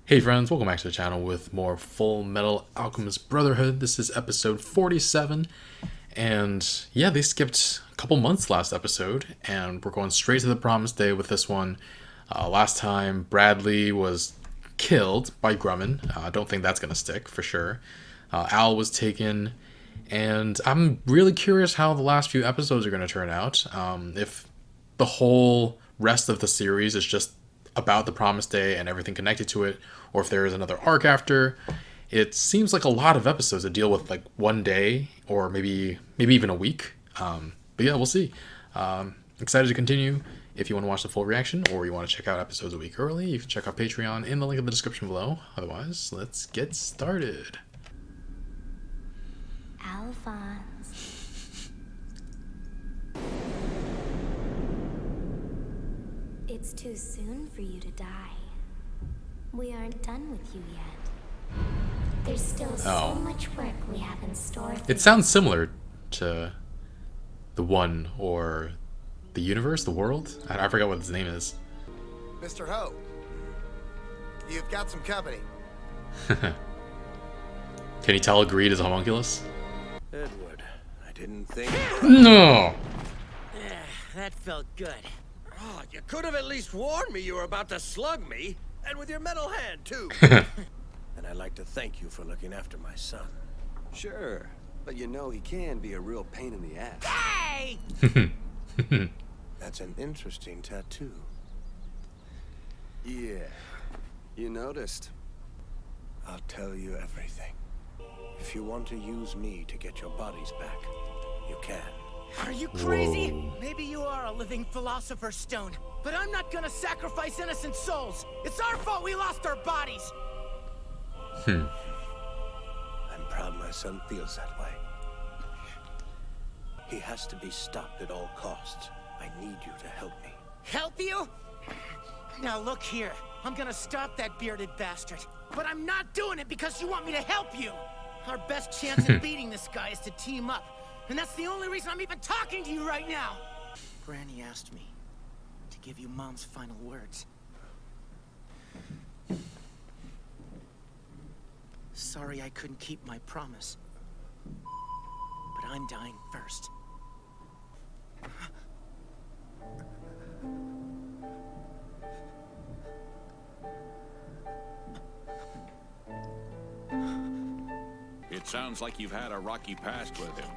Hey friends, welcome back to the channel with more Fullmetal Alchemist Brotherhood. This is episode 47, and yeah, they skipped a couple months last episode, and we're going straight to the Promised Day with this one. Last time, Bradley was killed by Grumman. I don't think that's going to stick, for sure. Al was taken, and I'm really curious how the last few episodes are going to turn out. If the whole rest of the series is just about the Promised Day and everything connected to it, or if there is another arc after. It seems like a lot of episodes that deal with like one day or maybe even a week. But yeah, we'll see. Excited to continue. If you want to watch the full reaction or you want to check out episodes a week early, you can check out Patreon in the link in the description below. Otherwise, let's get started. Alphonse. It's too soon for you to die. We aren't done with you yet. There's still so much work we have in store for It sounds similar to the One or the Universe, the World. I forgot what its name is. Mr. Ho, you've got some company. Can you tell Greed is a homunculus? Edward, I didn't think... No! That felt good. Oh, you could have at least warned me you were about to slug me. And with your metal hand, too. And I'd like to thank you for looking after my son. Sure, but you know he can be a real pain in the ass. Hey! That's an interesting tattoo. Yeah, you noticed. I'll tell you everything. If you want to use me to get your bodies back, you can. Are you crazy? Whoa. Maybe you are a living philosopher's stone, but I'm not gonna sacrifice innocent souls. It's our fault we lost our bodies. I'm proud my son feels that way. He has to be stopped at all costs. I need you to help me. Help you? Now look here. I'm gonna stop that bearded bastard. But I'm not doing it because you want me to help you. Our best chance at beating this guy is to team up. And that's the only reason I'm even talking to you right now. Granny asked me to give you Mom's final words. Sorry I couldn't keep my promise. But I'm dying first. It sounds like you've had a rocky past with him.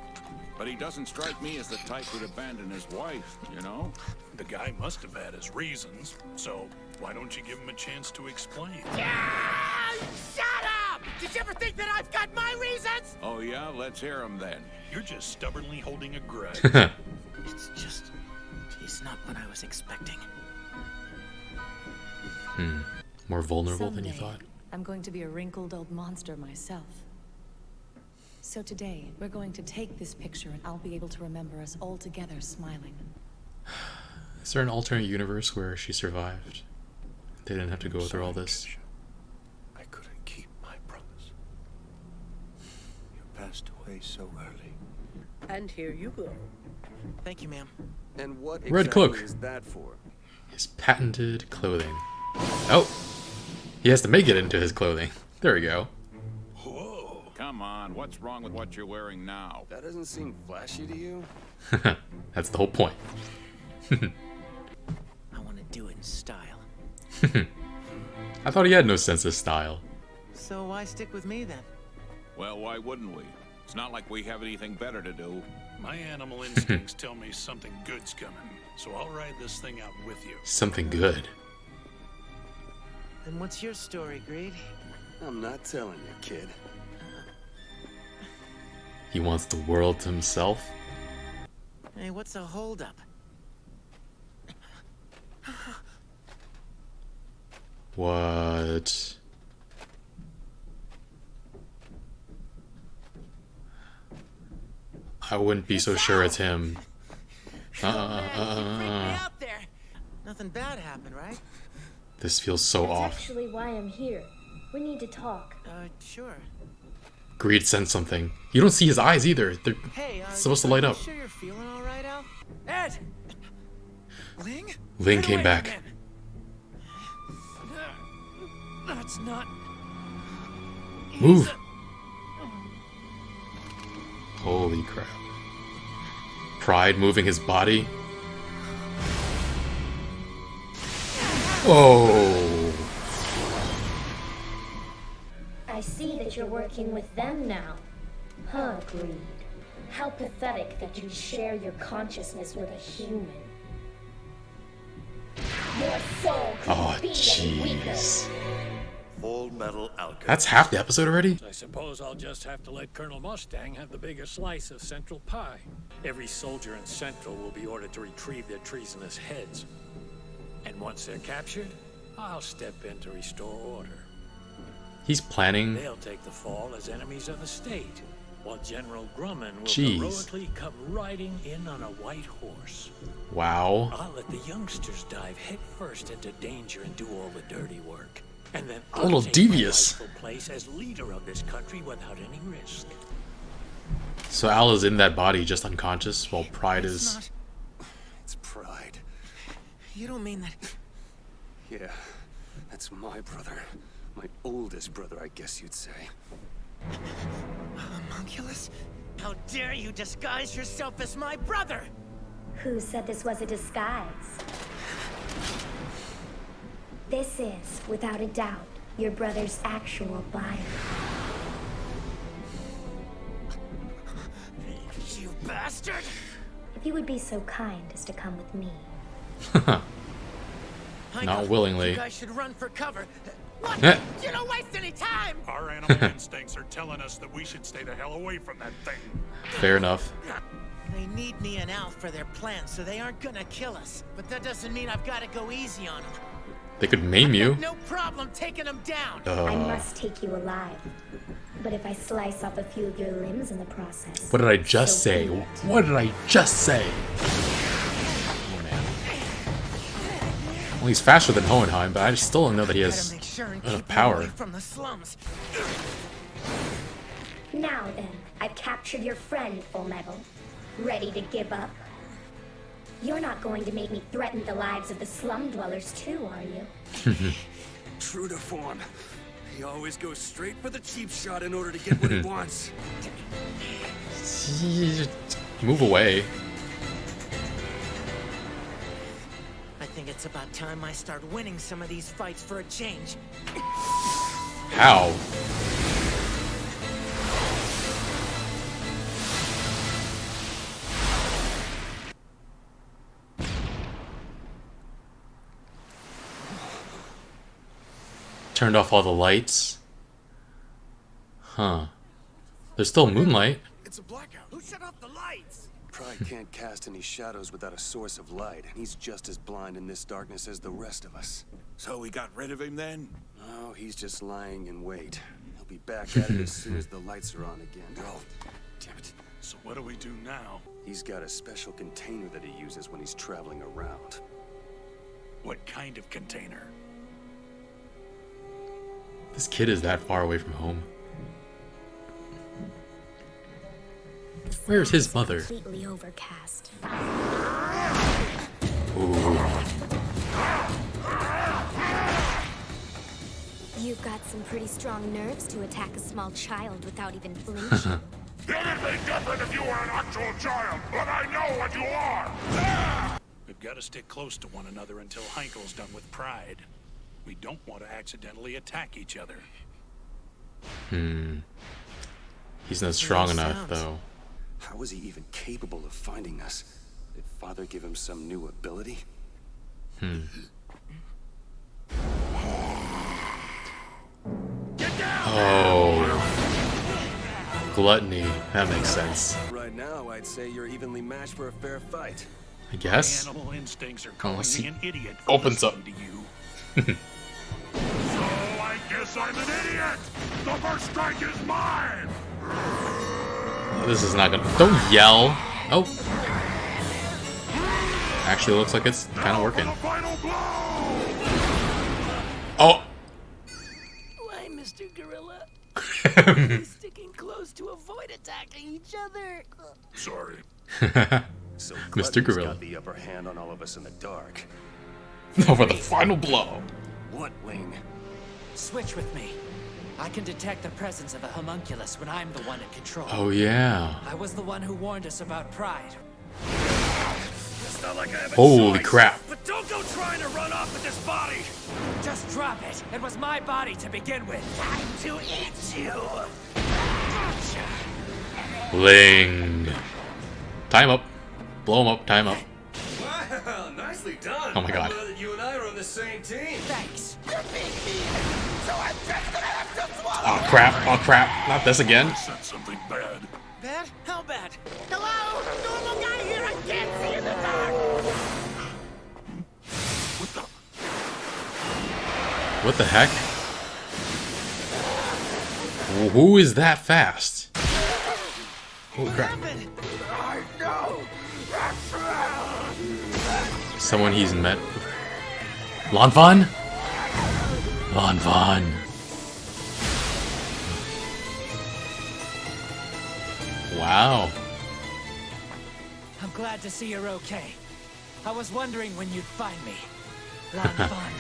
But he doesn't strike me as the type who'd abandon his wife, you know? The guy must have had his reasons, so why don't you give him a chance to explain? Yeah! Shut up! Did you ever think that I've got my reasons? Oh yeah? Let's hear him then. You're just stubbornly holding a grudge. It's just... he's not what I was expecting. More vulnerable than you Someday, thought. I'm going to be a wrinkled old monster myself. So today, we're going to take this picture and I'll be able to remember us all together smiling. Is there an alternate universe where she survived? They didn't have to go through all this. I couldn't keep my promise. You passed away so early. And here you go. Thank you, ma'am. And what Red exactly cloak. is that for? His patented clothing. Oh! He has to make it into his clothing. There we go. Whoa. Come on, what's wrong with what you're wearing now? That doesn't seem flashy to you? That's the whole point. I want to do it in style. I thought he had no sense of style. So why stick with me then? Well, why wouldn't we? It's not like we have anything better to do. My animal instincts tell me something good's coming, so I'll ride this thing out with you. Something good. Then what's your story, Greed? I'm not telling you, kid. He wants the world to himself. Hey, what's a holdup? What? I wouldn't be so sure it's him. Oh, man, you freaked me out there. Nothing bad happened, right? This feels so That's off. actually why I'm here. We need to talk. Sure. Greed sent something. You don't see his eyes either. They're Hey, supposed to light up. Sure you're feeling all right, Al? Ed! Ling? Ling Get came away back. from him. That's not... Move! Holy crap. Pride moving his body. Oh! I see that you're working with them now. Huh, Greed. How pathetic that you share your consciousness with a human. Your soul Oh, could be any weaker. jeez. Fullmetal Alchemist. That's half the episode already? I suppose I'll just have to let Colonel Mustang have the biggest slice of Central Pie. Every soldier in Central will be ordered to retrieve their treasonous heads. And once they're captured, I'll step in to restore order. He's planning. They'll take the fall as enemies of the state, while General Grumman will Jeez. heroically come riding in on a white horse. Wow. I'll let the youngsters dive headfirst into danger and do all the dirty work. And then A little I'll take devious. my rightful place as leader of this country without any risk. So Al is in that body just unconscious while Pride It's is... not... It's Pride. You don't mean that... Yeah, that's my brother. My oldest brother, I guess you'd say. Homunculus? How dare you disguise yourself as my brother? Who said this was a disguise? This is, without a doubt, your brother's actual body. You bastard! If you would be so kind as to come with me. Not willingly. You guys should run for cover. What? You don't waste any time! Our animal instincts are telling us that we should stay the hell away from that thing. Fair enough. They need me and Al for their plan, so they aren't gonna kill us. But that doesn't mean I've gotta go easy on them. They could maim you. No problem taking them down. I must take you alive. But if I slice off a few of your limbs in the process... What did I just so say? be it. What did I just say? Oh, man. Well, he's faster than Hohenheim, but I still don't know that he Better has make sure and enough keep them power. away from the slums. Now then, I've captured your friend, Fullmetal. Ready to give up? You're not going to make me threaten the lives of the slum dwellers too, are you? True to form. He always goes straight for the cheap shot in order to get what he wants. Move away. I think it's about time I start winning some of these fights for a change. How? Turned off all the lights. Huh. There's still moonlight. It's a blackout. Who shut off the lights? Pride can't cast any shadows without a source of light, and he's just as blind in this darkness as the rest of us. So we got rid of him then? No, he's just lying in wait. He'll be back at it as soon as the lights are on again. Oh, damn it. So what do we do now? He's got a special container that he uses when he's traveling around. What kind of container? This kid is that far away from home. Where's his mother? Completely overcast. Ooh. You've got some pretty strong nerves to attack a small child without even flinching. It'd be different if you were an actual child, but I know what you are! We've got to stick close to one another until Heinkel's done with Pride. We don't want to accidentally attack each other. He's not strong Makes enough, sense. though. How was he even capable of finding us? Did Father give him some new ability? Oh. Gluttony. That makes sense. Right now, I'd say you're evenly matched for a fair fight. I guess. Animal instincts are calling Unless me he an idiot. opens up. To you. So I guess I'm an idiot! The first strike is mine! This is not gonna... Don't yell! Oh. Actually, looks like it's kind of working. The final blow! Oh! Why, Mr. Gorilla? Sticking close to avoid attacking each other. Sorry. So Mr. Gluttony's Gorilla. got the upper hand on all of us in the dark. Over the final blow. What, Wing? Switch with me. I can detect the presence of a homunculus when I'm the one in control. Oh, yeah. I was the one who warned us about Pride. It's not like I have a Holy choice, crap. But don't go trying to run off with this body. Just drop it. It was my body to begin with. Time to eat you. Ling. Time up. Blow him up. Time up. Wow, nicely done. Oh my God. I'm glad that you and I are on the same team. Thanks. Oh, crap. Oh, crap. Not this again. I said something bad. Bad? How bad? Hello? Normal guy here, I can't see in the dark! What the heck? Who is that fast? Holy crap. Someone he's met. Lanfan? Lanfan. Wow. I'm glad to see you're okay. I was wondering when you'd find me. Lot of fun.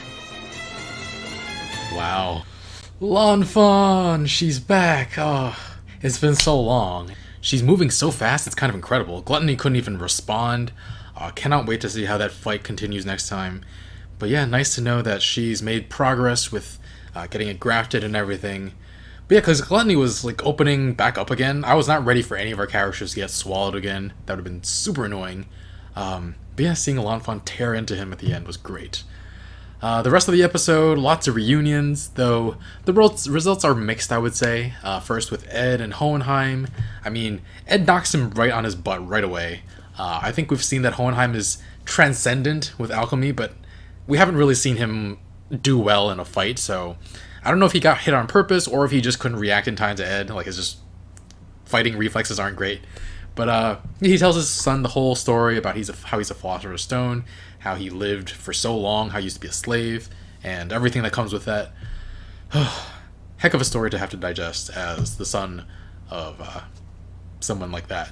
Wow. Lanfan! She's back! Oh, it's been so long. She's moving so fast, it's kind of incredible. Gluttony couldn't even respond. Cannot wait to see how that fight continues next time. But yeah, nice to know that she's made progress with getting it grafted and everything. But yeah, because Gluttony was like opening back up again. I was not ready for any of our characters to get swallowed again. That would have been super annoying. But yeah, seeing Lanfan tear into him at the end was great. The rest of the episode, lots of reunions, though the results are mixed, I would say. First with Ed and Hohenheim. I mean, Ed knocks him right on his butt right away. I think we've seen that Hohenheim is transcendent with alchemy, but we haven't really seen him do well in a fight, so I don't know if he got hit on purpose or if he just couldn't react in time to Ed. Like, his just fighting reflexes aren't great. But he tells his son the whole story about how he's a philosopher's stone, how he lived for so long, how he used to be a slave, and everything that comes with that. Heck of a story to have to digest as the son of someone like that.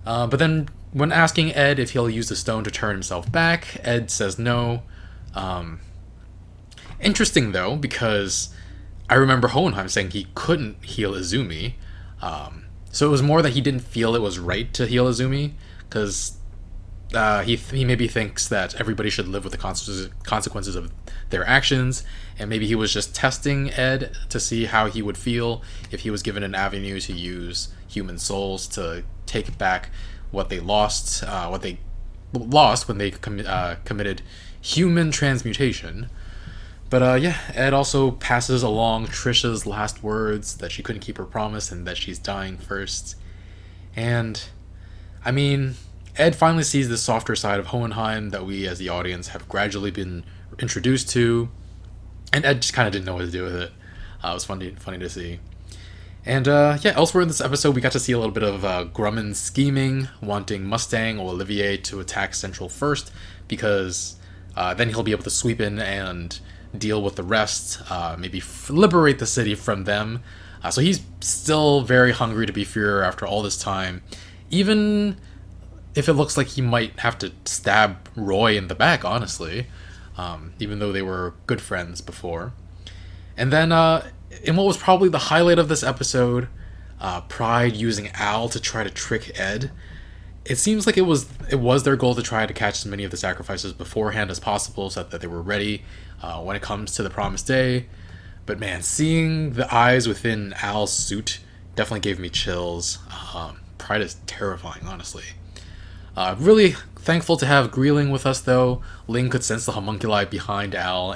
But then when asking Ed if he'll use the stone to turn himself back, Ed says no. Interesting though, because I remember Hohenheim saying he couldn't heal Izumi. So it was more that he didn't feel it was right to heal Izumi, because he maybe thinks that everybody should live with the consequences of their actions, and maybe he was just testing Ed to see how he would feel if he was given an avenue to use human souls to take back what they lost when they committed human transmutation. But yeah, Ed also passes along Trisha's last words, that she couldn't keep her promise and that she's dying first. And, I mean, Ed finally sees the softer side of Hohenheim that we as the audience have gradually been introduced to. And Ed just kind of didn't know what to do with it. It was funny to see. And yeah, elsewhere in this episode, we got to see a little bit of Grumman scheming, wanting Mustang or Olivier to attack Central first, because then he'll be able to sweep in and deal with the rest, maybe liberate the city from them. So he's still very hungry to be Führer after all this time, even if it looks like he might have to stab Roy in the back, honestly, even though they were good friends before. And then in what was probably the highlight of this episode, Pride using Al to try to trick Ed. It seems like it was their goal to try to catch as many of the sacrifices beforehand as possible, so that they were ready when it comes to the promised day. But man, seeing the eyes within Al's suit definitely gave me chills. Pride is terrifying, honestly. Really thankful to have Greeling with us, though. Ling could sense the homunculi behind Al,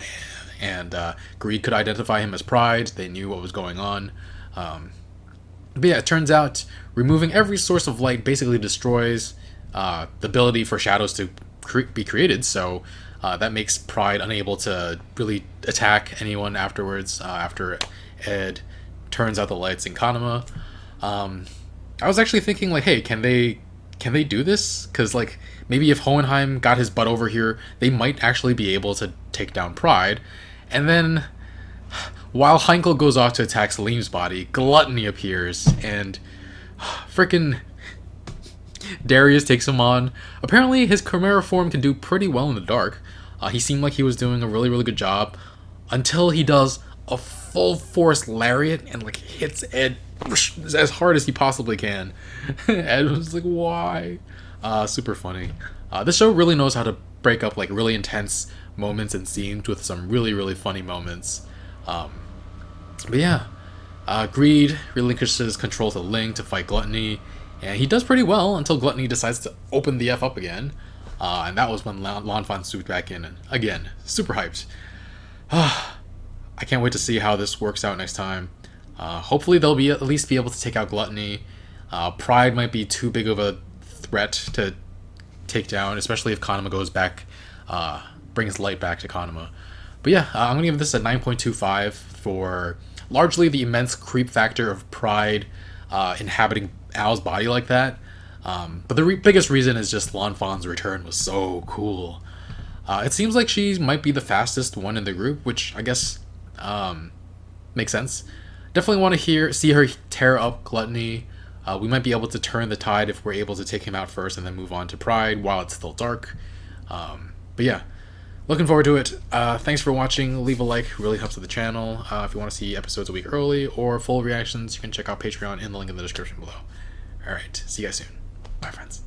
and Greed could identify him as Pride. They knew what was going on. But yeah, it turns out removing every source of light basically destroys the ability for shadows to be created, so that makes Pride unable to really attack anyone afterwards, after Ed turns out the lights in Kanama. I was actually thinking, like, hey, can they do this? Because, like, maybe if Hohenheim got his butt over here, they might actually be able to take down Pride. And then, while Heinkel goes off to attack Salim's body, Gluttony appears, and frickin' Darius takes him on. Apparently, his Chimera form can do pretty well in the dark. He seemed like he was doing a really, really good job, until he does a full force lariat and like hits Ed as hard as he possibly can. Ed was like, why? Super funny. This show really knows how to break up like really intense moments and scenes with some really funny moments. But yeah, Greed relinquishes control to Ling to fight Gluttony, and he does pretty well until Gluttony decides to open the F up again. And that was when Lan Fan swooped back in, and again, super hyped. I can't wait to see how this works out next time. Hopefully they'll at least be able to take out Gluttony. Pride might be too big of a threat to take down, especially if Kanama goes back, brings light back to Kanama. But yeah, I'm going to give this a 9.25 for largely the immense creep factor of Pride inhabiting Ao's body like that. But the biggest reason is just Lan Fan's return was so cool. It seems like she might be the fastest one in the group, which I guess makes sense. Definitely want to see her tear up Gluttony. We might be able to turn the tide if we're able to take him out first and then move on to Pride while it's still dark. But yeah, looking forward to it. Thanks for watching. Leave a like, really helps with the channel. If you want to see episodes a week early or full reactions, you can check out Patreon in the link in the description below. Alright, see you guys soon. Bye, friends.